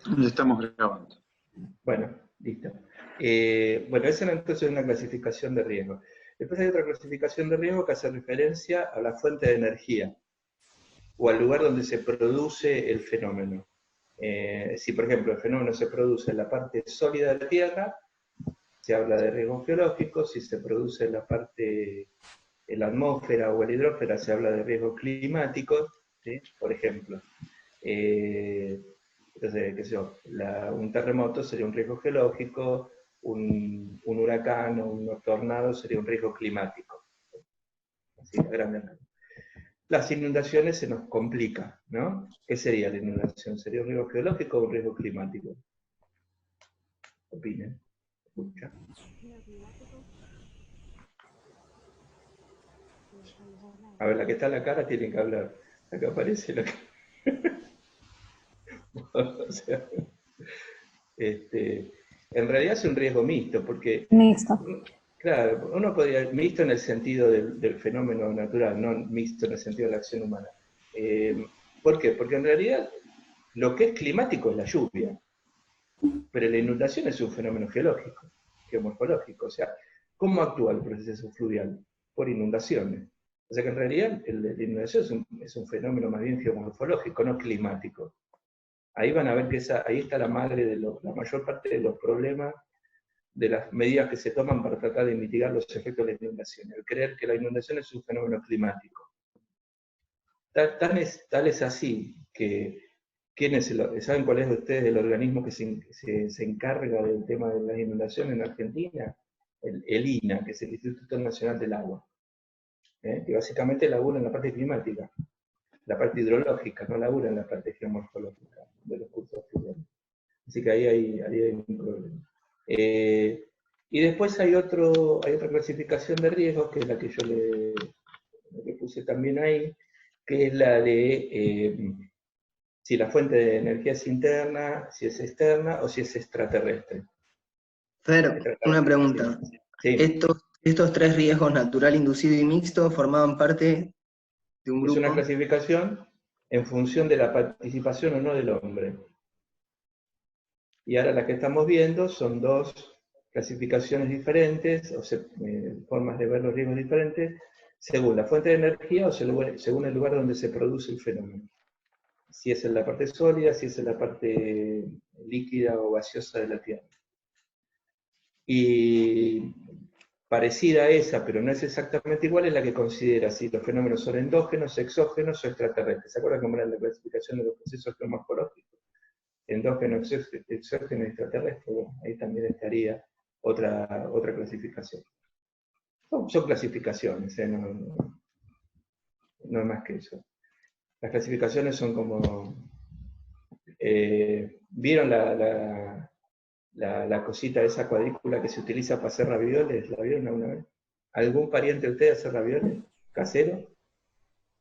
Ya estamos grabando. Bueno, listo. Bueno, esa entonces es una clasificación de riesgo. Después hay otra clasificación de riesgo que hace referencia a la fuente de energía o al lugar donde se produce el fenómeno. Si, por ejemplo, el fenómeno se produce en la parte sólida de la Tierra, se habla de riesgo geológico. Si se produce en la parte, en la atmósfera o en la hidrósfera, se habla de riesgos climáticos, ¿sí? Por ejemplo. Entonces, qué sé yo, un terremoto sería un riesgo geológico, un huracán o un tornado sería un riesgo climático. Así, a grandes rasgos. Las inundaciones se nos complica, ¿no? ¿Qué sería la inundación? ¿Sería un riesgo geológico o un riesgo climático? Opinen. Escucha. A ver, la que está en la cara tiene que hablar. Acá aparece la que... o sea, en realidad es un riesgo mixto, porque, Mixto. claro, uno podría, mixto en el sentido del fenómeno natural, no mixto en el sentido de la acción humana. Eh, ¿Por qué? Porque en realidad lo que es climático es la lluvia, pero la inundación es un fenómeno geológico, geomorfológico. O sea, ¿cómo actúa el proceso fluvial? Por inundaciones. O sea que en realidad la inundación es un fenómeno más bien geomorfológico, no climático. Ahí van a ver que ahí está la madre de la mayor parte de los problemas, de las medidas que se toman para tratar de mitigar los efectos de la inundación. El creer que la inundación es un fenómeno climático. Tal es así que, ¿saben cuál es de ustedes el organismo que se encarga del tema de las inundaciones en Argentina? El INA, que es el Instituto Nacional del Agua, que básicamente labura en la parte climática, la parte hidrológica, no labura en la parte geomorfológica de los cursos fluviales. Así que ahí hay un problema. Y después hay otra clasificación de riesgos, que es la que yo le puse también ahí, que es la de si la fuente de energía es interna, si es externa o si es extraterrestre. Fer, una pregunta. Sí. Estos tres riesgos, natural, inducido y mixto, formaban parte de un Es grupo. una clasificación en función de la participación o no del hombre. Y ahora la que estamos viendo son dos clasificaciones diferentes, o formas de ver los riesgos diferentes, según la fuente de energía o según el lugar donde se produce el fenómeno. Si es en la parte sólida, si es en la parte líquida o gaseosa de la Tierra. Y parecida a esa, pero no es exactamente igual, es la que considera si los fenómenos son endógenos, exógenos o extraterrestres. ¿Se acuerdan cómo era la clasificación de los procesos geomorfológicos? Endógeno, exógeno y extraterrestre. Bueno, ahí también estaría otra clasificación. Son clasificaciones, no es más que eso. Las clasificaciones son como... ¿Vieron la cosita, esa cuadrícula que se utiliza para hacer ravioles? ¿La vieron alguna vez? ¿Algún pariente de ustedes hace ravioles? ¿Casero?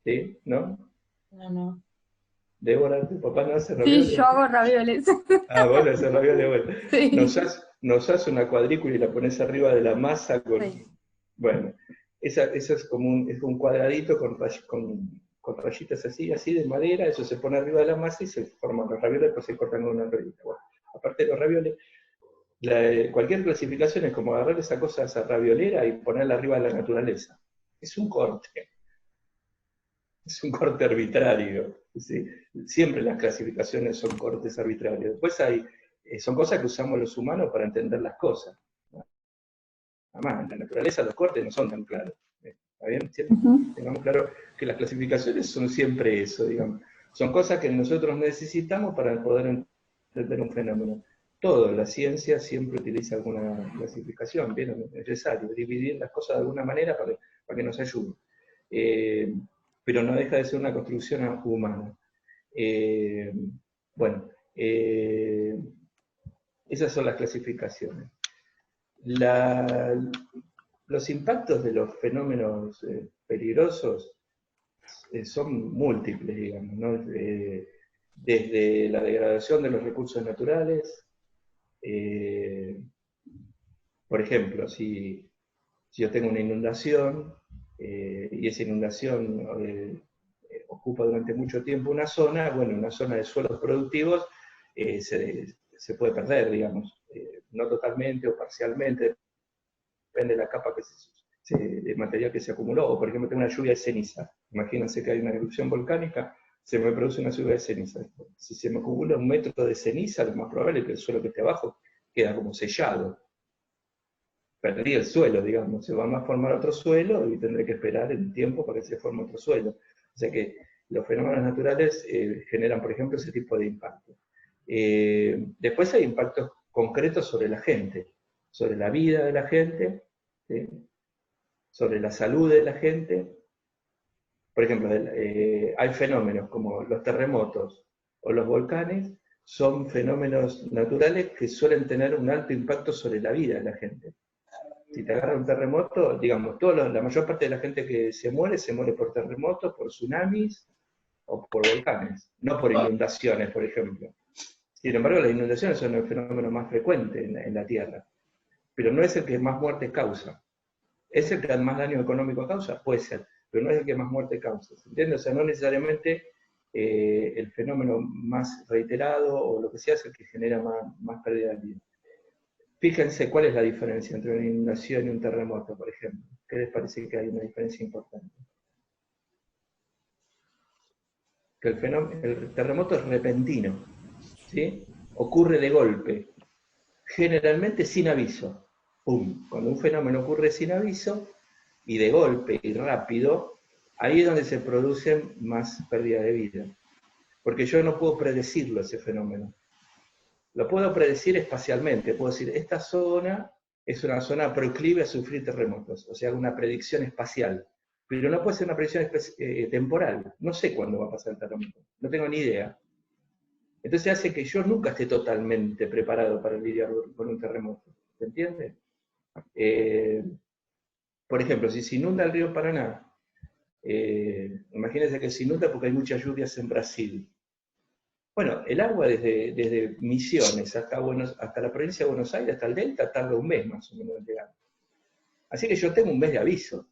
¿Sí? ¿No? No. Débora, ¿tu papá no hace Sí, ravioles? yo hago ravioles. Ah, bueno, hace ravioles, bueno. Sí. Nos hace una cuadrícula y la pones arriba de la masa con... Sí. Bueno, eso es como un cuadradito con rayitas así de madera, eso se pone arriba de la masa y se forman los ravioles, después se cortan con una ruedita. Bueno, aparte de los ravioles, cualquier clasificación es como agarrar esa cosa, esa raviolera y ponerla arriba de la naturaleza. Es un corte. Es un corte arbitrario. ¿Sí? Siempre las clasificaciones son cortes arbitrarios. Después son cosas que usamos los humanos para entender las cosas. Además, en la naturaleza los cortes no son tan claros. ¿Está bien? Tengamos claro que las clasificaciones son siempre eso, digamos. Son cosas que nosotros necesitamos para poder entender un fenómeno. Todo, la ciencia siempre utiliza alguna clasificación, bien, es necesario, dividir las cosas de alguna manera para que nos ayude. Pero no deja de ser una construcción humana. Bueno, esas son las clasificaciones. Los impactos de los fenómenos peligrosos son múltiples, digamos, ¿no? Desde la degradación de los recursos naturales, por ejemplo, si yo tengo una inundación y esa inundación ocupa durante mucho tiempo una zona, bueno, una zona de suelos productivos, se puede perder, digamos, no totalmente o parcialmente, depende de la capa de material que se acumuló, o por ejemplo tengo una lluvia de ceniza, imagínense que hay una erupción volcánica, se me produce una lluvia de ceniza. Si se me acumula 1 metro de ceniza, lo más probable es que el suelo que esté abajo queda como sellado. Perdí el suelo, digamos, se va a formar otro suelo y tendré que esperar el tiempo para que se forme otro suelo. O sea que los fenómenos naturales generan, por ejemplo, ese tipo de impacto. Después hay impactos concretos sobre la gente, sobre la vida de la gente, ¿sí? Sobre la salud de la gente. Por ejemplo, hay fenómenos como los terremotos o los volcanes, son fenómenos naturales que suelen tener un alto impacto sobre la vida de la gente. Si te agarra un terremoto, digamos, la mayor parte de la gente que se muere por terremotos, por tsunamis o por volcanes, no por inundaciones, por ejemplo. Sin embargo, las inundaciones son el fenómeno más frecuente en la Tierra, pero no es el que más muerte causa. ¿Es el que más daño económico causa? Puede ser, pero no es el que más muerte causa. ¿Entiendes? O sea, no necesariamente el fenómeno más reiterado o lo que sea es el que genera más pérdida de vida. Fíjense cuál es la diferencia entre una inundación y un terremoto, por ejemplo. ¿Qué les parece que hay una diferencia importante? Que el terremoto es repentino, ¿sí? Ocurre de golpe, generalmente sin aviso. ¡Pum! Cuando un fenómeno ocurre sin aviso, y de golpe y rápido, ahí es donde se producen más pérdida de vida. Porque yo no puedo predecirlo, ese fenómeno. Lo puedo predecir espacialmente, puedo decir, esta zona es una zona proclive a sufrir terremotos, o sea, una predicción espacial. Pero no puede ser una predicción temporal. No sé cuándo va a pasar el terremoto, no tengo ni idea. Entonces hace que yo nunca esté totalmente preparado para lidiar con un terremoto. ¿Se entiende? Por ejemplo, si se inunda el río Paraná, imagínense que se inunda porque hay muchas lluvias en Brasil. Bueno, el agua desde Misiones hasta la provincia de Buenos Aires, hasta el Delta, tarda un mes más o menos en llegar. Así que yo tengo un mes de aviso.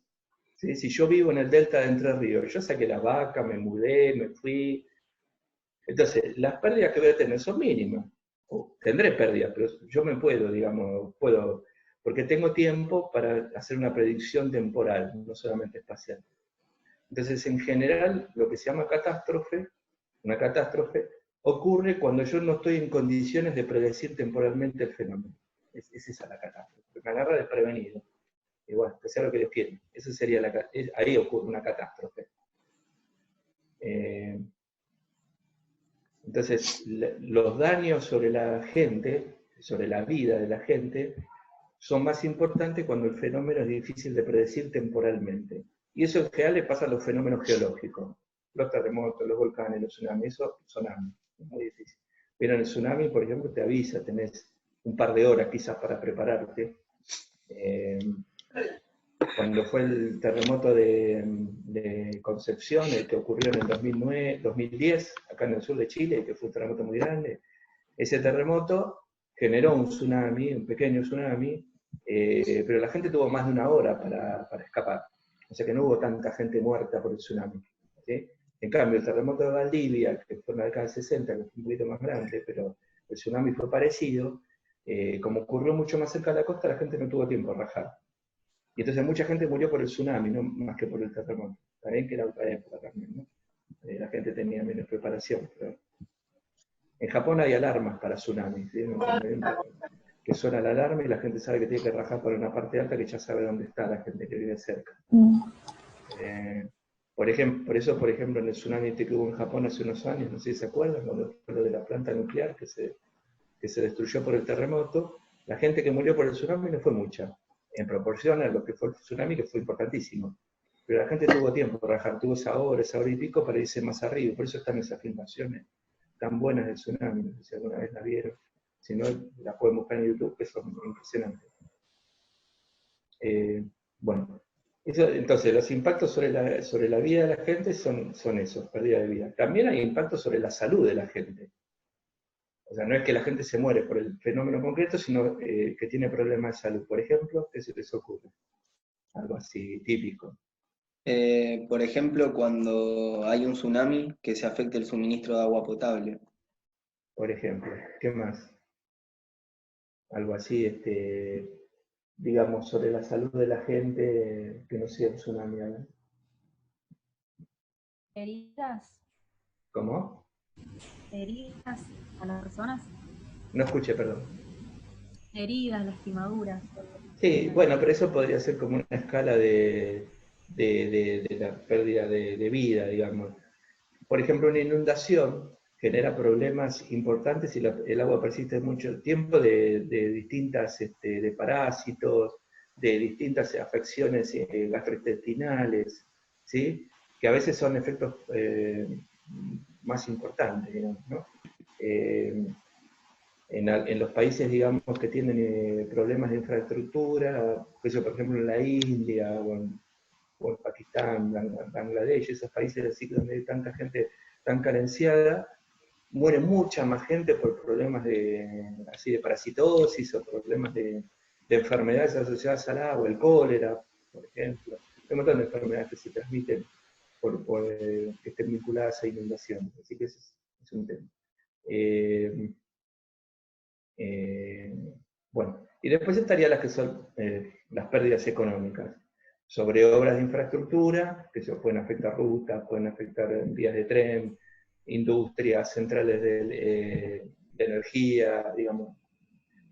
¿Sí? Si yo vivo en el Delta de Entre Ríos, yo saqué la vaca, me mudé, me fui. Entonces, las pérdidas que voy a tener son mínimas. O tendré pérdidas, pero yo me puedo, porque tengo tiempo para hacer una predicción temporal, no solamente espacial. Entonces, en general, lo que se llama catástrofe, una catástrofe, ocurre cuando yo no estoy en condiciones de predecir temporalmente el fenómeno. Es esa la catástrofe. Me agarra desprevenido. Igual, que sea lo que Dios quiere. Eso sería ahí ocurre una catástrofe. Entonces, los daños sobre la gente, sobre la vida de la gente, son más importantes cuando el fenómeno es difícil de predecir temporalmente. Y eso en general le pasa a los fenómenos geológicos. Los terremotos, los volcanes, los tsunamis, eso son muy difícil. Pero en el tsunami, por ejemplo, te avisa, tenés un par de horas quizás para prepararte. Cuando fue el terremoto de Concepción, el que ocurrió en el 2010, acá en el sur de Chile, que fue un terremoto muy grande, ese terremoto generó un tsunami, un pequeño tsunami, pero la gente tuvo más de 1 hora para escapar. O sea que no hubo tanta gente muerta por el tsunami. ¿Sí? En cambio, el terremoto de Valdivia, que fue en la década del 60, que fue un poquito más grande, pero el tsunami fue parecido, como ocurrió mucho más cerca de la costa, la gente no tuvo tiempo a rajar. Y entonces mucha gente murió por el tsunami, no más que por el terremoto. También que era otra época también, ¿no? La gente tenía menos preparación. Pero en Japón hay alarmas para tsunamis, ¿sí? Que suena la alarma y la gente sabe que tiene que rajar por una parte alta, que ya sabe dónde está la gente que vive cerca. Por eso, por ejemplo, en el tsunami que hubo en Japón hace unos años, no sé si se acuerdan, cuando fue lo de la planta nuclear que se destruyó por el terremoto, la gente que murió por el tsunami no fue mucha, en proporción a lo que fue el tsunami, que fue importantísimo. Pero la gente tuvo tiempo para rajar, tuvo esa hora y pico para irse más arriba, por eso están esas filmaciones tan buenas del tsunami, no sé si alguna vez la vieron, si no, la pueden buscar en YouTube, que son impresionantes. Bueno, entonces los impactos sobre la vida de la gente son esos, pérdida de vida. También hay impactos sobre la salud de la gente. O sea, no es que la gente se muere por el fenómeno concreto, sino que tiene problemas de salud. Por ejemplo, ¿qué se les ocurre? Algo así típico. Por ejemplo, cuando hay un tsunami, que se afecte el suministro de agua potable. por ejemplo. ¿Qué más? Algo así, digamos, sobre la salud de la gente, que no sea un tsunami, ¿no? Heridas, ¿Cómo? heridas a las personas, No escuché, perdón. heridas, lastimaduras. Sí, bueno, pero eso podría ser como una escala de la pérdida de vida, digamos. Por ejemplo, una inundación genera problemas importantes si el agua persiste mucho tiempo de distintas, de parásitos, de distintas afecciones gastrointestinales, ¿sí? Que a veces son efectos más importantes, digamos, ¿no? Eh, en los países, digamos, que tienen problemas de infraestructura, eso, por ejemplo, en la India o en Pakistán, Bangladesh, esos países así donde hay tanta gente tan carenciada, muere mucha más gente por problemas así de parasitosis o problemas de enfermedades asociadas al agua, el cólera, por ejemplo. Hay un montón de enfermedades que se transmiten que estén vinculadas a inundaciones, así que ese es un tema. Eh, eh, bueno, y después estarían las que son las pérdidas económicas sobre obras de infraestructura, que se pueden afectar rutas, pueden afectar vías de tren, industrias, centrales de energía, digamos.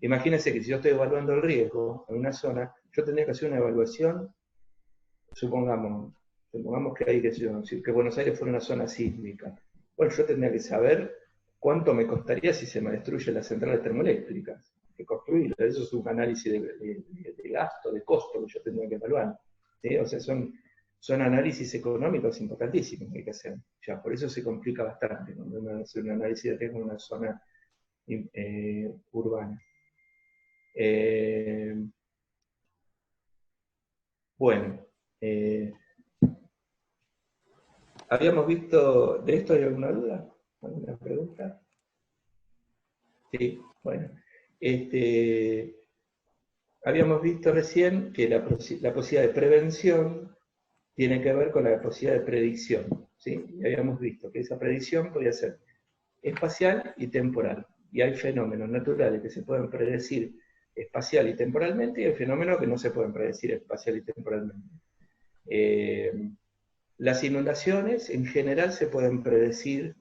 Imagínense que si yo estoy evaluando el riesgo en una zona, yo tendría que hacer una evaluación, supongamos, que hay que Buenos Aires fuera una zona sísmica. Bueno, yo tendría que saber cuánto me costaría si se me destruyen las centrales termoeléctricas, que construirlas. Eso es un análisis de gasto, de costo que yo tendría que evaluar. ¿Sí? O sea, son análisis económicos importantísimos que hay que hacer. Ya, por eso se complica bastante cuando uno hace un análisis de riesgo en una zona urbana. Eh, bueno, eh, habíamos visto, ¿de esto hay alguna duda? ¿Alguna pregunta? Sí, bueno. Habíamos visto recién que la posibilidad de prevención tiene que ver con la posibilidad de predicción, ¿sí? Y habíamos visto que esa predicción podía ser espacial y temporal. Y hay fenómenos naturales que se pueden predecir espacial y temporalmente, y hay fenómenos que no se pueden predecir espacial y temporalmente. Las inundaciones en general se pueden predecir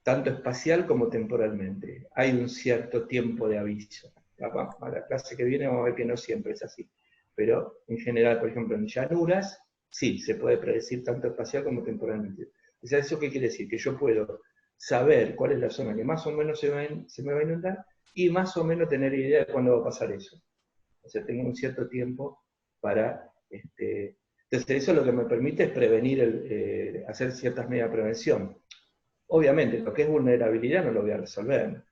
tanto espacial como temporalmente. Hay un cierto tiempo de aviso. A la clase que viene vamos a ver que no siempre es así. Pero en general, por ejemplo, en llanuras, sí, se puede predecir tanto espacial como temporalmente. O sea, ¿eso qué quiere decir? Que yo puedo saber cuál es la zona que más o menos se me va a inundar y más o menos tener idea de cuándo va a pasar eso. O sea, tengo un cierto tiempo para... entonces, eso lo que me permite es prevenir, hacer ciertas medidas de prevención. Obviamente, lo que es vulnerabilidad no lo voy a resolver,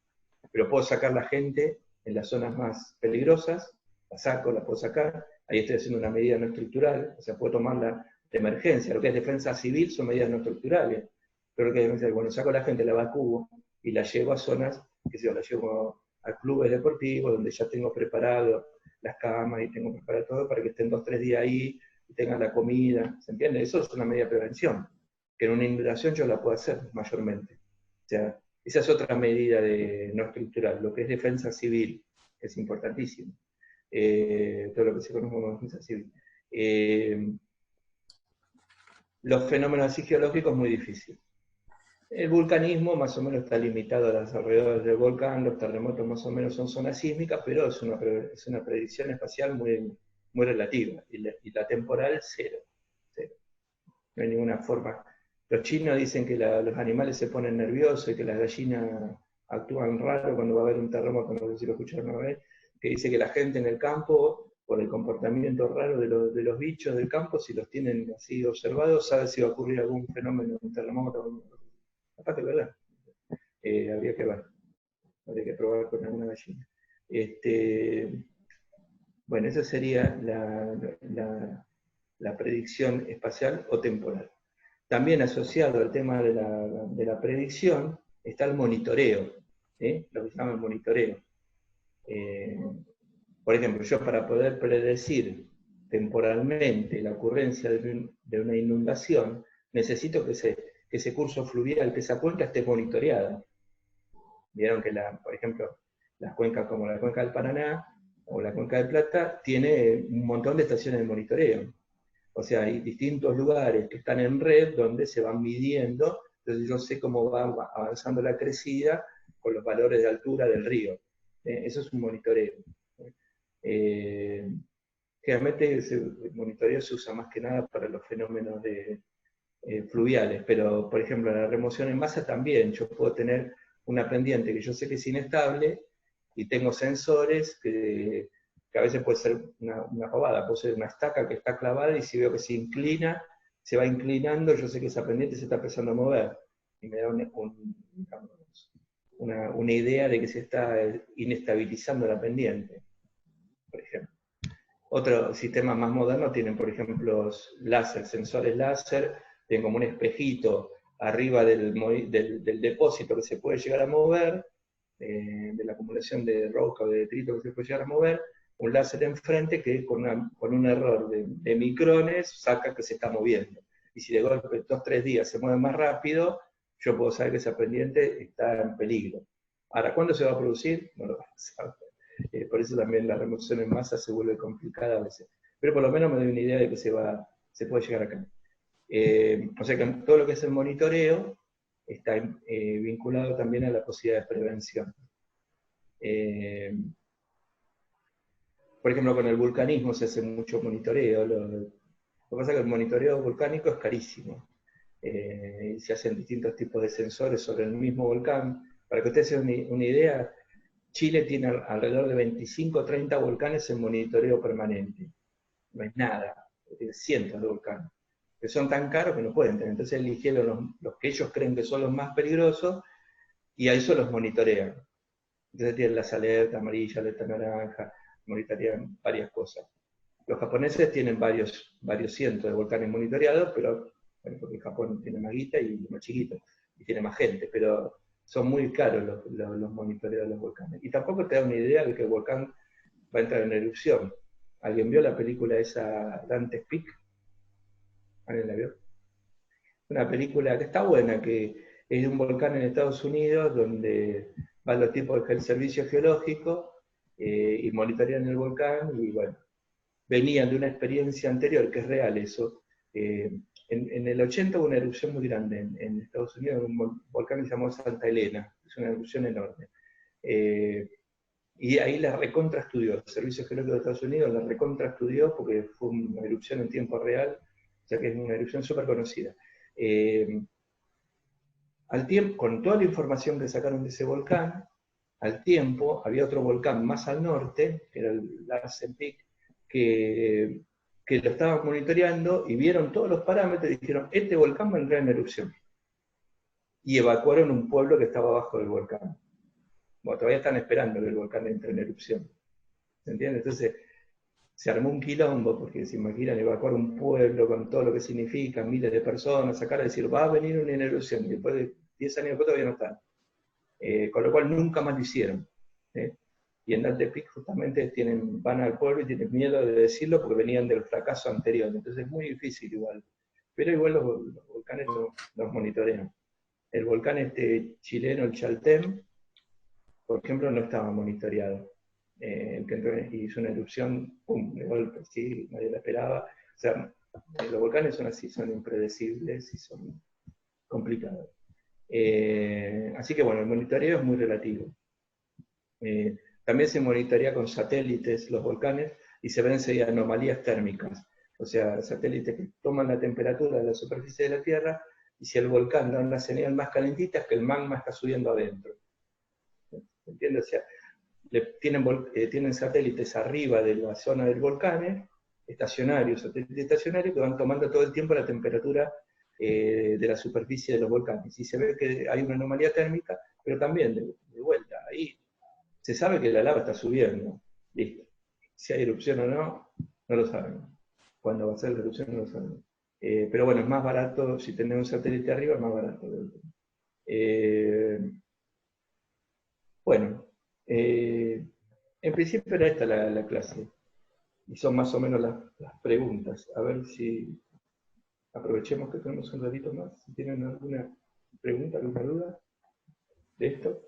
pero puedo sacar la gente en las zonas más peligrosas, la saco, la puedo sacar, ahí estoy haciendo una medida no estructural, o sea, puedo tomarla de emergencia, lo que es defensa civil son medidas no estructurales, pero lo que es defensa, bueno, saco a la gente, la evacúo y la llevo a zonas, que sé yo, la llevo a clubes deportivos donde ya tengo preparado las camas y tengo preparado todo para que estén 2 o 3 días ahí y tengan la comida, ¿se entiende? Eso es una medida de prevención, que en una inundación yo la puedo hacer mayormente. O sea, esa es otra medida no estructural, lo que es defensa civil, que es importantísimo. Todo lo que se conoce como defensa civil. Los fenómenos así geológicos muy difíciles. El vulcanismo más o menos está limitado a los alrededores del volcán, los terremotos más o menos son zonas sísmicas, pero es una predicción espacial muy, muy relativa, y la temporal cero, cero. No hay ninguna forma. Los chinos dicen que los animales se ponen nerviosos y que las gallinas actúan raro cuando va a haber un terremoto, no sé si lo escucharon una vez, que dice que la gente en el campo, por el comportamiento raro de los bichos del campo, si los tienen así observados, sabe si va a ocurrir algún fenómeno, un terremoto. Aparte, ¿verdad? Habría que ver, habría que probar con alguna gallina. Bueno, esa sería la predicción espacial o temporal. También asociado al tema de la predicción está el monitoreo, lo que se llama el monitoreo. Por ejemplo, yo para poder predecir temporalmente la ocurrencia de una inundación, necesito que ese curso fluvial, que esa cuenca esté monitoreada. Vieron que, por ejemplo, las cuencas como la cuenca del Paraná o la cuenca del Plata tiene un montón de estaciones de monitoreo. O sea, hay distintos lugares que están en red donde se van midiendo, entonces yo sé cómo va avanzando la crecida con los valores de altura del río. Eso es un monitoreo. Eh, Generalmente el monitoreo se usa más que nada para los fenómenos fluviales, pero por ejemplo la remoción en masa también, yo puedo tener una pendiente que yo sé que es inestable y tengo sensores que a veces puede ser una pavada, puede ser una estaca que está clavada y si veo que se inclina, se va inclinando, yo sé que esa pendiente se está empezando a mover y me da una idea de que se está inestabilizando la pendiente, por ejemplo. Otros sistemas más modernos tienen, por ejemplo, láser, sensores láser, tienen como un espejito arriba del depósito que se puede llegar a mover, de la acumulación de roca o de detrito que se puede llegar a mover, un láser enfrente que con un error de micrones saca que se está moviendo. Y si de golpe 2 o 3 días se mueve más rápido, yo puedo saber que esa pendiente está en peligro. Ahora, ¿cuándo se va a producir? No lo vamos a saber. Por eso también la remoción en masa se vuelve complicada a veces. Pero por lo menos me doy una idea de que se puede llegar acá. O sea que todo lo que es el monitoreo está vinculado también a la posibilidad de prevención. Por ejemplo, con el vulcanismo se hace mucho monitoreo. Lo que pasa es que el monitoreo volcánico es carísimo. Se hacen distintos tipos de sensores sobre el mismo volcán. Para que ustedes se den una idea, Chile tiene alrededor de 25 o 30 volcanes en monitoreo permanente. No es nada, tiene cientos de volcanes, que son tan caros que no pueden tener. Entonces eligieron los que ellos creen que son los más peligrosos y a eso los monitorean. Entonces tienen las alertas amarillas, alerta naranja, monitorean varias cosas. Los japoneses tienen varios cientos de volcanes monitoreados, pero bueno, porque Japón tiene más guita y más chiquito, y tiene más gente, pero son muy caros los monitoreos de los volcanes. Y tampoco te da una idea de que el volcán va a entrar en erupción. ¿Alguien vio la película esa Dante's Peak? ¿Alguien la vio? Una película que está buena, que es de un volcán en Estados Unidos, donde van los tipos del servicio geológico y monitorean el volcán, y bueno, venían de una experiencia anterior, que es real eso. En el 80 hubo una erupción muy grande en Estados Unidos, un volcán que se llamó Santa Elena, es una erupción enorme. Y ahí la recontra estudió, el Servicio Geológico de Estados Unidos la recontra estudió porque fue una erupción en tiempo real, o sea que es una erupción súper conocida. Al tiempo, con toda la información que sacaron de ese volcán, al tiempo había otro volcán más al norte, que era el Larsen Peak, que lo estaban monitoreando y vieron todos los parámetros y dijeron, este volcán va a entrar en erupción. Y evacuaron un pueblo que estaba abajo del volcán. Bueno, todavía están esperando que el volcán entre en erupción. ¿Se entiende? Entonces, se armó un quilombo, porque se imaginan evacuar un pueblo con todo lo que significa, miles de personas, sacar a decir, va a venir una erupción, y después de 10 años después todavía no están. Con lo cual nunca más lo hicieron. Y en Dante Peak justamente van al pueblo y tienen miedo de decirlo porque venían del fracaso anterior. Entonces es muy difícil igual. Pero igual los volcanes los monitorean. El volcán chileno, el Chaltén, por ejemplo, no estaba monitoreado. El que entró y hizo una erupción, ¡pum!, de golpe, sí, nadie la esperaba. O sea, los volcanes son así, son impredecibles y son complicados. Así que bueno, el monitoreo es muy relativo. También se monitorea con satélites los volcanes y se ven enseguida anomalías térmicas. O sea, satélites que toman la temperatura de la superficie de la Tierra y si el volcán da una señal más calentita es que el magma está subiendo adentro. ¿Entiendes? O sea, tienen satélites arriba de la zona del volcán, satélites estacionarios que van tomando todo el tiempo la temperatura de la superficie de los volcanes. Y se ve que hay una anomalía térmica, pero también, de vuelta, ahí se sabe que la lava está subiendo. Listo. Si hay erupción o no, no lo sabemos. Cuándo va a ser la erupción no lo sabemos. Pero bueno, es más barato, si tenemos un satélite arriba, es más barato. Bueno, en principio era esta la clase. Y son más o menos las preguntas. A ver si aprovechemos que tenemos un ratito más. Si tienen alguna pregunta, alguna duda de esto.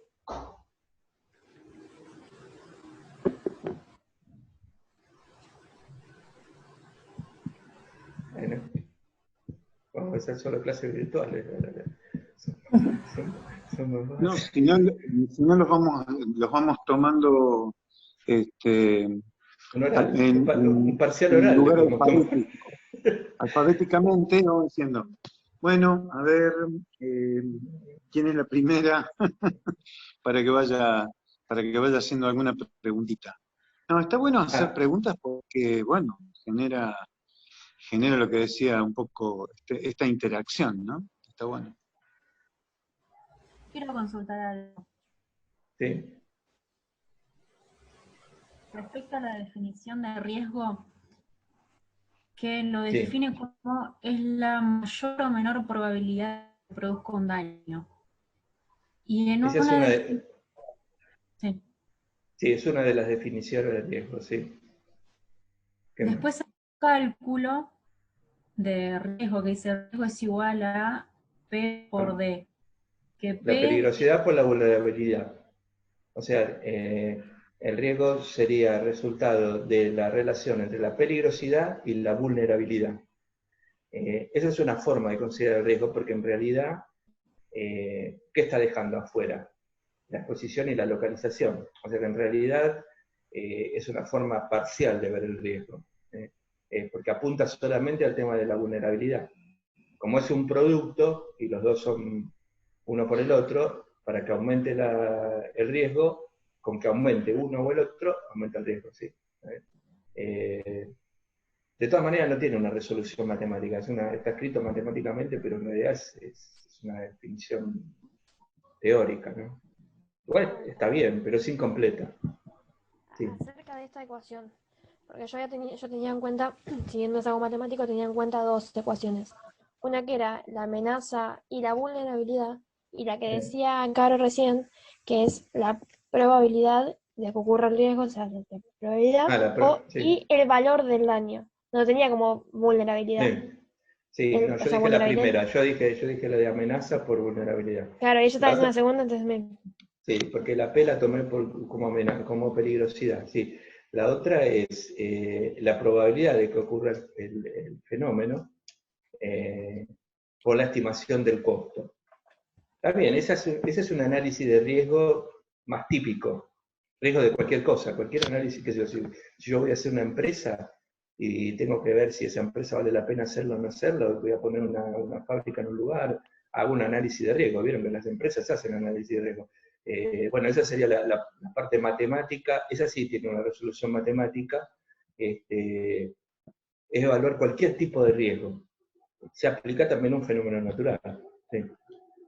hacer solo clases virtuales. Somos más. No, si no los vamos tomando Un oral, un en parcial oral le lugar podemos tomar. alfabéticamente, vamos diciendo, bueno, a ver, ¿quién es la primera? para que vaya haciendo alguna preguntita. No, está bueno hacer preguntas porque, bueno, genera lo que decía un poco esta interacción, ¿no? Está bueno. Quiero consultar algo. Sí. Respecto a la definición de riesgo, que lo Sí. define como es la mayor o menor probabilidad de que produzca un daño. Y en Esa es una una de... Sí. Sí, es una de las definiciones de riesgo, sí. ¿Qué más? Después hay un cálculo de riesgo que dice riesgo es igual a P por D. Que La P, peligrosidad por la vulnerabilidad. O sea, el riesgo sería resultado de la relación entre la peligrosidad y la vulnerabilidad. Esa es una forma de considerar el riesgo, porque en realidad, ¿qué está dejando afuera? La exposición y la localización. O sea que en realidad es una forma parcial de ver el riesgo, porque apunta solamente al tema de la vulnerabilidad. Como es un producto y los dos son uno por el otro, para que aumente el riesgo, con que aumente uno o el otro, aumenta el riesgo, sí. De todas maneras no tiene una resolución matemática, está escrito matemáticamente, pero en realidad es una definición teórica, ¿no? Igual está bien, pero es incompleta. Sí. Acerca de esta ecuación, porque yo tenía en cuenta, siguiendo algo matemático, tenía en cuenta dos ecuaciones. Una que era la amenaza y la vulnerabilidad, y la que decía Caro recién, que es la probabilidad de que ocurra el riesgo, o sea, la probabilidad, Sí. y el valor del daño. No tenía como vulnerabilidad. Sí, no, yo dije la primera, yo dije la de amenaza por vulnerabilidad. Claro, y yo estaba diciendo la segunda, entonces Sí, porque la P la tomé como peligrosidad, sí. La otra es la probabilidad de que ocurra el fenómeno por la estimación del costo. Está bien, ese es un análisis de riesgo más típico. Riesgo de cualquier cosa, cualquier análisis que si yo voy a hacer una empresa y tengo que ver si esa empresa vale la pena hacerlo o no hacerlo, voy a poner una fábrica en un lugar, hago un análisis de riesgo. Vieron que las empresas hacen análisis de riesgo. Bueno, esa sería la parte matemática, esa sí tiene una resolución matemática, es evaluar cualquier tipo de riesgo. Se aplica también a un fenómeno natural. ¿Sí?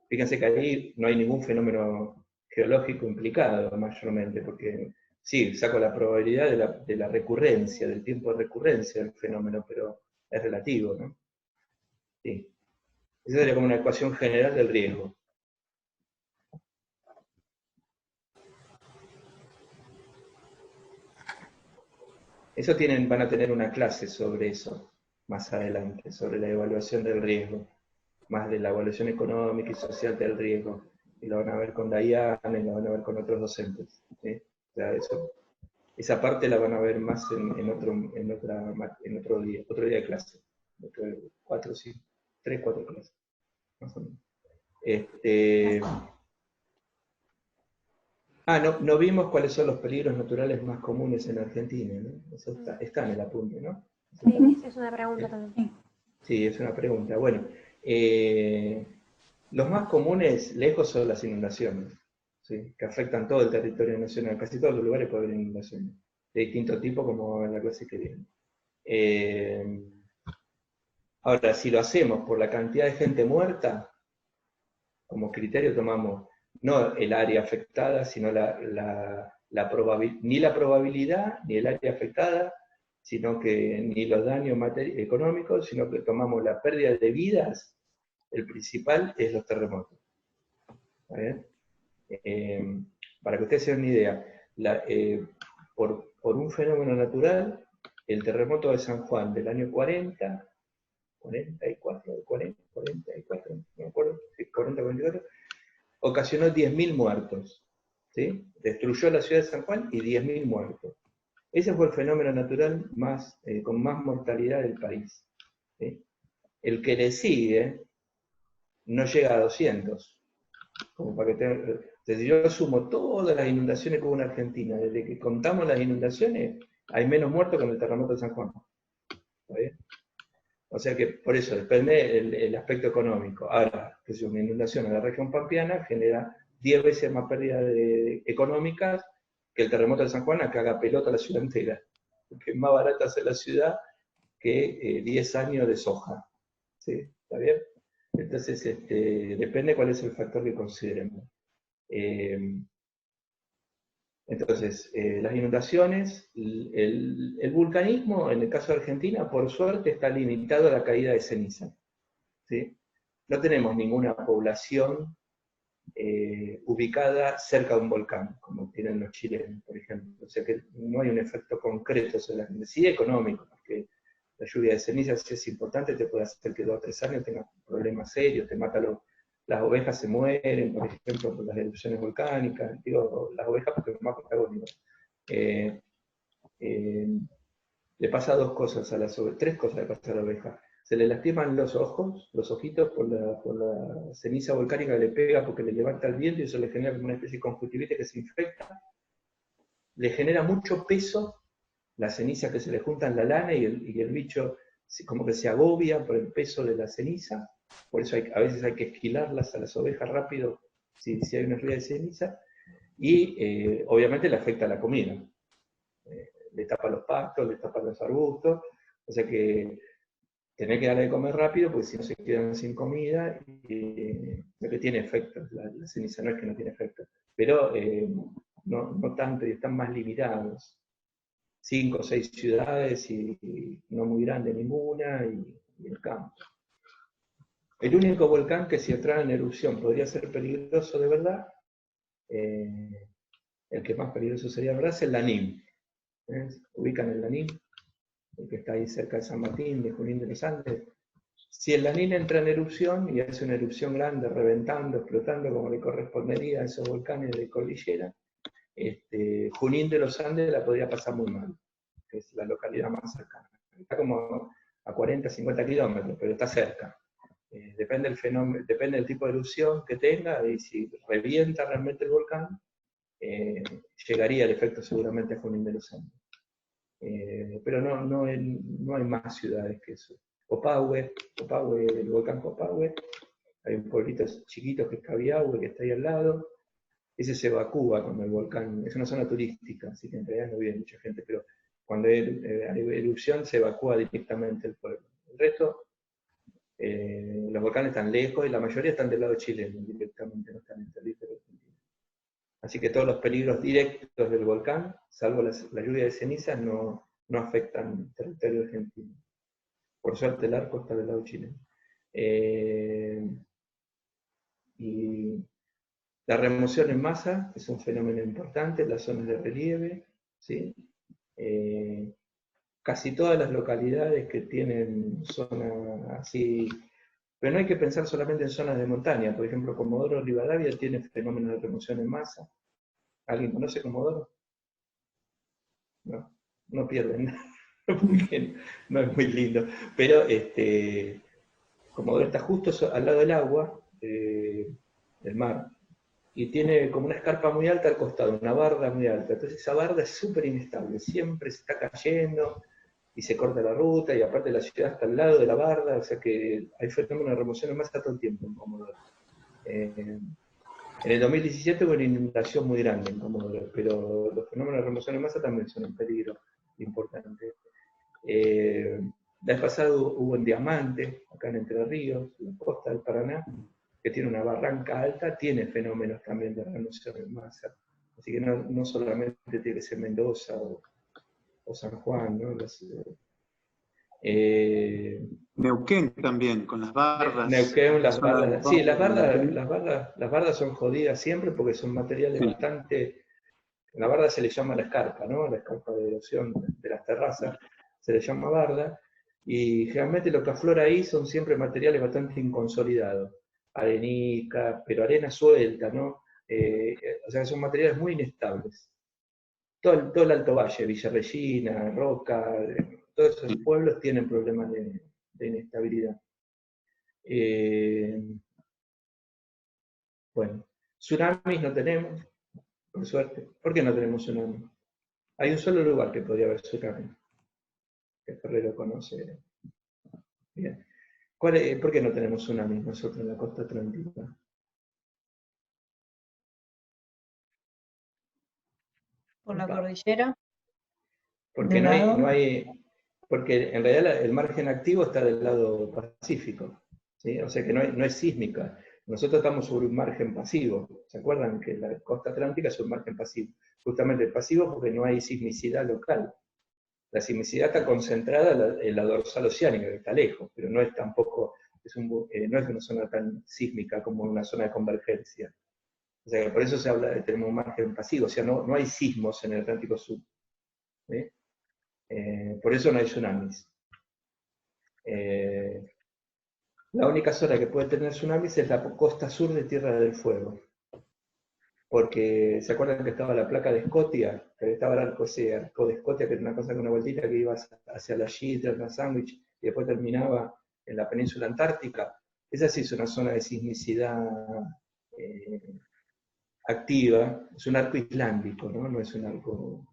Fíjense que ahí no hay ningún fenómeno geológico implicado mayormente, porque sí, saco la probabilidad de la recurrencia, del tiempo de recurrencia del fenómeno, pero es relativo, ¿no? Sí. Esa sería como una ecuación general del riesgo. Eso van a tener una clase sobre eso más adelante, sobre la evaluación del riesgo, más de la evaluación económica y social del riesgo. Y lo van a ver con Dayana y lo van a ver con otros docentes. ¿Sí? O sea, esa parte la van a ver más en otro día de clase. 4 clases, más o menos. No vimos cuáles son los peligros naturales más comunes en Argentina, ¿no? Eso está en el apunte, ¿no? sí, es una pregunta también. Sí, es una pregunta. Bueno, los más comunes lejos son las inundaciones, ¿sí? Que afectan todo el territorio nacional. Casi todos los lugares puede haber inundaciones, de distinto tipo, como en la clase que viene. Ahora, si lo hacemos por la cantidad de gente muerta, como criterio tomamos no el área afectada, sino ni la probabilidad, ni el área afectada, sino que ni los daños económicos, sino que tomamos la pérdida de vidas. El principal es los terremotos. ¿Está bien? Para que ustedes se den una idea, por un fenómeno natural, el terremoto de San Juan del año 44, no me acuerdo, 40, 44, ocasionó 10.000 muertos. ¿Sí? Destruyó la ciudad de San Juan y 10.000 muertos. Ese fue el fenómeno natural con más mortalidad del país. ¿Sí? El que le sigue no llega a 200. Como para que desde yo sumo todas las inundaciones que hubo en Argentina, desde que contamos las inundaciones, hay menos muertos con el terremoto de San Juan. ¿Está bien? O sea que por eso depende el aspecto económico. Ahora, que si una inundación en la región pampeana genera 10 veces más pérdidas económicas que el terremoto de San Juan, a que haga pelota la ciudad entera. Porque es más barato hacer la ciudad que 10 años de soja. ¿Sí? ¿Está bien? Entonces, depende cuál es el factor que consideremos. Entonces, las inundaciones, el vulcanismo, en el caso de Argentina, por suerte está limitado a la caída de ceniza. ¿Sí? No tenemos ninguna población ubicada cerca de un volcán, como tienen los chilenos, por ejemplo. O sea que no hay un efecto concreto sobre la gente, sí económico, porque la lluvia de cenizas es importante, te puede hacer que 2 o 3 años tengas problemas serios, te mata las ovejas se mueren, por ejemplo, por las erupciones volcánicas, digo, las ovejas porque es más protagónico. Le pasa 2 cosas a las ovejas, 3 cosas le pasa a la oveja. Se le lastiman los ojos, los ojitos, por la ceniza volcánica que le pega porque le levanta el viento y eso le genera como una especie de conjuntivitis que se infecta. Le genera mucho peso la ceniza que se le junta en la lana y el bicho como que se agobia por el peso de la ceniza. Por eso a veces hay que esquilarlas a las ovejas rápido si hay una lluvia de ceniza. Y obviamente le afecta a la comida. Le tapa los pastos, le tapa los arbustos. O sea que tenés que darle de comer rápido, porque si no se quedan sin comida, lo que tiene efecto, la ceniza no es que no tiene efecto, pero no tanto, y están más limitados. 5 o 6 ciudades, y no muy grande ninguna, y el campo. El único volcán que si entrara en erupción podría ser peligroso de verdad, el que más peligroso sería de verdad es el Lanín. Ubican el Lanín, el que está ahí cerca de San Martín, de Junín de los Andes. Si el Lanín entra en erupción y hace una erupción grande, reventando, explotando, como le correspondería a esos volcanes de cordillera, Junín de los Andes la podría pasar muy mal, que es la localidad más cercana. Está como a 40, 50 kilómetros, pero está cerca. Depende del fenómeno, depende del tipo de erupción que tenga, y si revienta realmente el volcán, llegaría el efecto seguramente a Junín de los Andes. Pero no hay más ciudades que eso. Copahue, el volcán Copahue, hay un pueblito chiquito que es Cabiahue, que está ahí al lado. Ese se evacúa cuando el volcán, es una zona turística, así que en realidad no vive mucha gente, pero cuando hay erupción se evacúa directamente el pueblo. El resto, los volcanes están lejos y la mayoría están del lado chileno, directamente, no están en territorio argentino. Así que todos los peligros directos del volcán, salvo la lluvia de cenizas, no afectan el territorio argentino. Por suerte el arco está del lado chileno. Y la remoción en masa es un fenómeno importante en las zonas de relieve, ¿sí? Casi todas las localidades que tienen zonas así, pero no hay que pensar solamente en zonas de montaña. Por ejemplo, Comodoro Rivadavia tiene fenómenos de remoción en masa. ¿Alguien conoce Comodoro? No pierden, porque no es muy lindo. Pero Comodoro está justo al lado del agua, del mar, y tiene como una escarpa muy alta al costado, una barda muy alta. Entonces esa barda es súper inestable, siempre se está cayendo y se corta la ruta, y aparte la ciudad está al lado de la barda, o sea que hay fenómenos de remoción en masa todo el tiempo en Comodoro. En el 2017 hubo una inundación muy grande en Comodoro, pero los fenómenos de remoción en masa también son un peligro importante. La vez pasada hubo en Diamante, acá en Entre Ríos, en la costa del Paraná, que tiene una barranca alta, tiene fenómenos también de remoción en masa. Así que no solamente tiene que ser Mendoza o San Juan, ¿no? Neuquén también, con las bardas. Neuquén, las bardas. Sí, las bardas son jodidas siempre porque son materiales bastante. La barda se le llama la escarpa, ¿no? La escarpa de erosión de las terrazas se le llama barda, y generalmente lo que aflora ahí son siempre materiales bastante inconsolidados. Arenica, pero arena suelta, ¿no? O sea, son materiales muy inestables. Todo el Alto Valle, Villa Regina, Roca, todos esos pueblos tienen problemas de inestabilidad. Bueno, tsunamis no tenemos, por suerte. ¿Por qué no tenemos tsunami? Hay un solo lugar que podría haber tsunami, que Ferrero conoce bien. ¿Por qué no tenemos tsunami nosotros en la costa atlántica? Por la Opa. cordillera. Porque ¿De lado? porque en realidad el margen activo está del lado pacífico, ¿sí? O sea que no es sísmica. Nosotros estamos sobre un margen pasivo. ¿Se acuerdan que la costa atlántica es un margen pasivo? Justamente pasivo porque no hay sismicidad local. La sismicidad está concentrada en la dorsal oceánica, que está lejos, pero no es tampoco, no es una zona tan sísmica como una zona de convergencia. O sea que por eso se habla de tenemos un margen pasivo, o sea, no hay sismos en el Atlántico Sur. ¿Sí? Por eso no hay tsunamis. La única zona que puede tener tsunamis es la costa sur de Tierra del Fuego. Porque, ¿se acuerdan que estaba la placa de Scotia? Que estaba el arco de Scotia, que era una cosa con una vueltita que iba hacia la Sheet, la Sandwich, y después terminaba en la península antártica. Esa sí es una zona de sismicidad activa, es un arco islámico, ¿no? No es un arco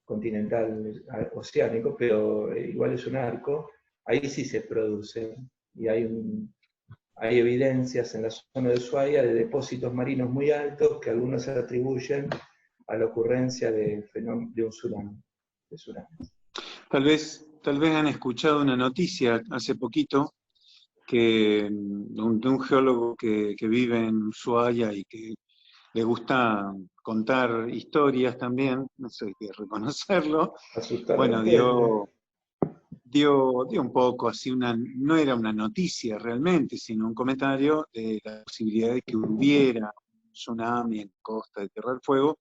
continental oceánico, pero igual es un arco. Ahí sí se produce, y hay evidencias en la zona de Ushuaia de depósitos marinos muy altos que algunos se atribuyen a la ocurrencia de un tsunami. De tsunamis. Tal vez han escuchado una noticia hace poquito de un geólogo que vive en Ushuaia y que le gusta contar historias también, no sé, hay que reconocerlo. Bueno, dio un poco así, no era una noticia realmente, sino un comentario de la posibilidad de que hubiera un tsunami en Costa de Tierra del Fuego,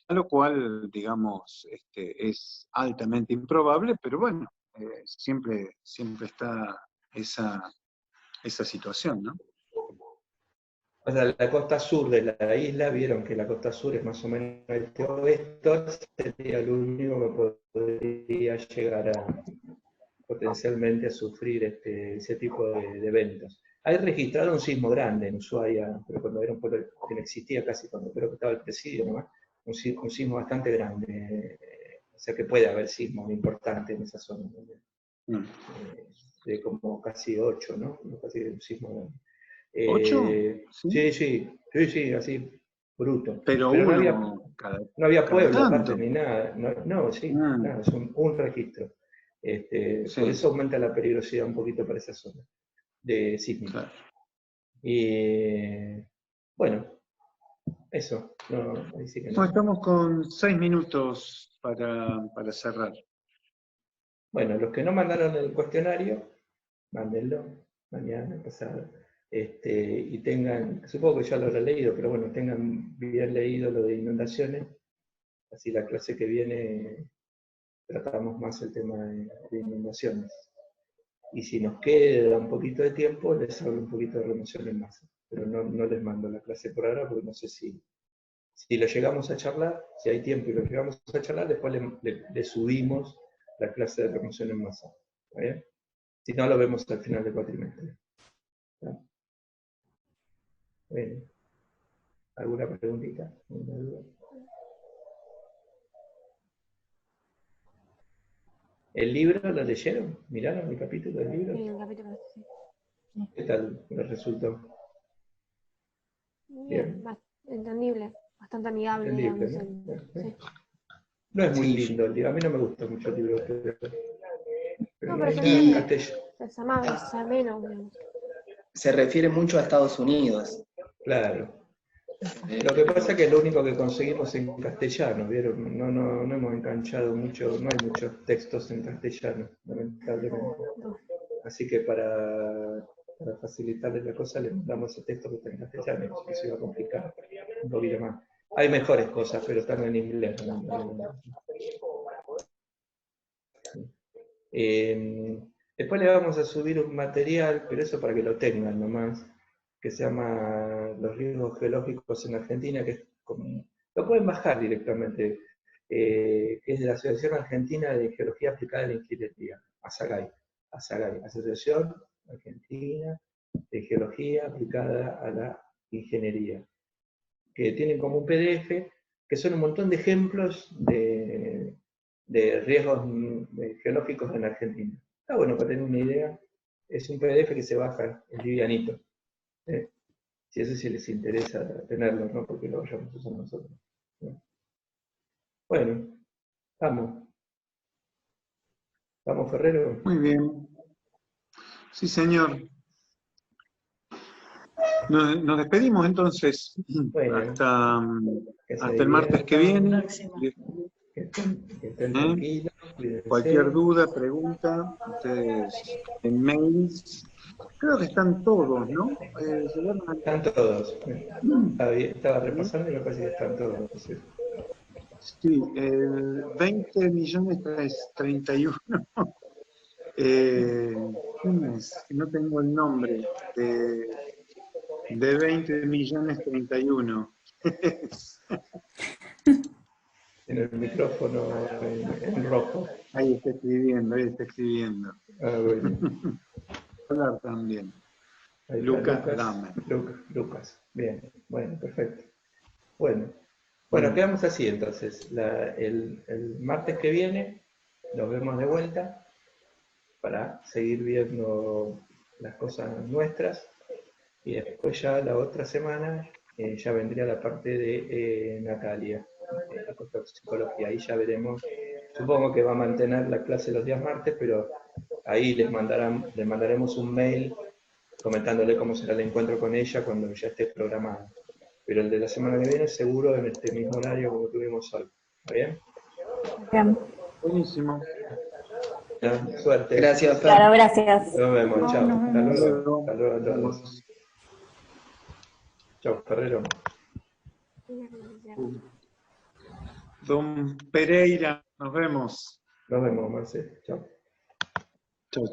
a lo cual, digamos, es altamente improbable, pero bueno, siempre está esa situación, ¿no? O sea, la costa sur de la isla, vieron que la costa sur es más o menos este-oeste, sería lo único que podría llegar potencialmente a sufrir ese tipo de eventos. Hay registrado un sismo grande en Ushuaia, pero cuando era un pueblo que no existía casi, cuando creo que estaba el presidio nomás, un sismo bastante grande. O sea que puede haber sismos importantes en esa zona. De como casi 8, ¿no? Casi un sismo grande. ¿8? Sí, así, bruto. Pero no uno había cada pueblo aparte tanto. ni nada. No, nada, es un registro. Sí. Por eso aumenta la peligrosidad un poquito para esa zona de sísmica. Claro. Y bueno, eso. Ahí sí que no. Bueno, estamos con 6 minutos para cerrar. Bueno, los que no mandaron el cuestionario, mándenlo mañana, pasado. Y tengan, supongo que ya lo habrán leído, pero bueno, tengan bien leído lo de inundaciones. Así la clase que viene tratamos más el tema de inundaciones. Y si nos queda un poquito de tiempo, les hablo un poquito de remoción en masa. Pero no les mando la clase por ahora porque no sé si lo llegamos a charlar, si hay tiempo y lo llegamos a charlar, después le subimos la clase de remoción en masa. ¿Está bien? Si no, lo vemos al final del cuatrimestre. ¿Está? Bueno, ¿alguna preguntita? ¿Alguna duda? ¿El libro lo leyeron? ¿Miraron el capítulo del libro? Sí, el capítulo, sí. ¿Qué tal les resultó? Bien, entendible, bastante amigable, Entendible, digamos. ¿no? Sí. No es muy Sí, lindo el libro, a mí no me gusta mucho el libro, pero No, no pero hay se nada en entiende. castellano. Es amable, es ameno, digamos. se refiere mucho a Estados Unidos. Claro. Lo que pasa es que es lo único que conseguimos en castellano, ¿vieron? No hemos enganchado mucho, no hay muchos textos en castellano, lamentablemente. Así que para facilitarles la cosa, les mandamos ese texto que está en castellano, que se va a complicar un poquito más. Hay mejores cosas, pero están en inglés. Después le vamos a subir un material, pero eso para que lo tengan nomás, que se llama Los riesgos geológicos en Argentina, que es como, lo pueden bajar directamente, que es de la Asociación Argentina de Geología Aplicada a la Ingeniería, ASAGAI, Asociación Argentina de Geología Aplicada a la ingeniería, que tienen como un PDF, que son un montón de ejemplos de riesgos geológicos en Argentina. Está bueno para tener una idea. Es un PDF que se baja, es livianito. Si eso sí les interesa tenerlo, no porque lo vayamos a usar nosotros. ¿No? Bueno, vamos. ¿Vamos, Ferrero? Muy bien. Sí, señor. Nos despedimos entonces Bueno, hasta, que se hasta el martes que viene. que estén tranquilos, cuídense. Cualquier duda, pregunta, ustedes en mails. Creo que están todos, ¿no? Llegaron a... Están todos. Estaba repasando y me parece que están todos. Sí. Sí, 20 millones 31. ¿Quién es? No tengo el nombre. De 20 millones 31. En el micrófono en rojo. Ahí está escribiendo, ahí está escribiendo. Ah, bueno. Hablar también. Ahí está, Lucas Damer. Lucas. Bien, bueno, perfecto. Bueno, quedamos así entonces. El martes que viene nos vemos de vuelta para seguir viendo las cosas nuestras. Y después ya la otra semana ya vendría la parte de Natalia, psicología. Ahí ya veremos. Supongo que va a mantener la clase los días martes, pero ahí les mandaremos un mail comentándole cómo será el encuentro con ella cuando ya esté programado. Pero el de la semana que viene seguro en este mismo horario como tuvimos hoy. ¿Está bien? Bien. Buenísimo. Ya, suerte. Gracias, Fer. Claro, gracias. Nos vemos, No, chao. nos Hasta vemos. luego. Hasta luego a todos. Chao, Ferrero. Don Pereira, nos vemos. Nos vemos, Marcelo. Chao. Chau.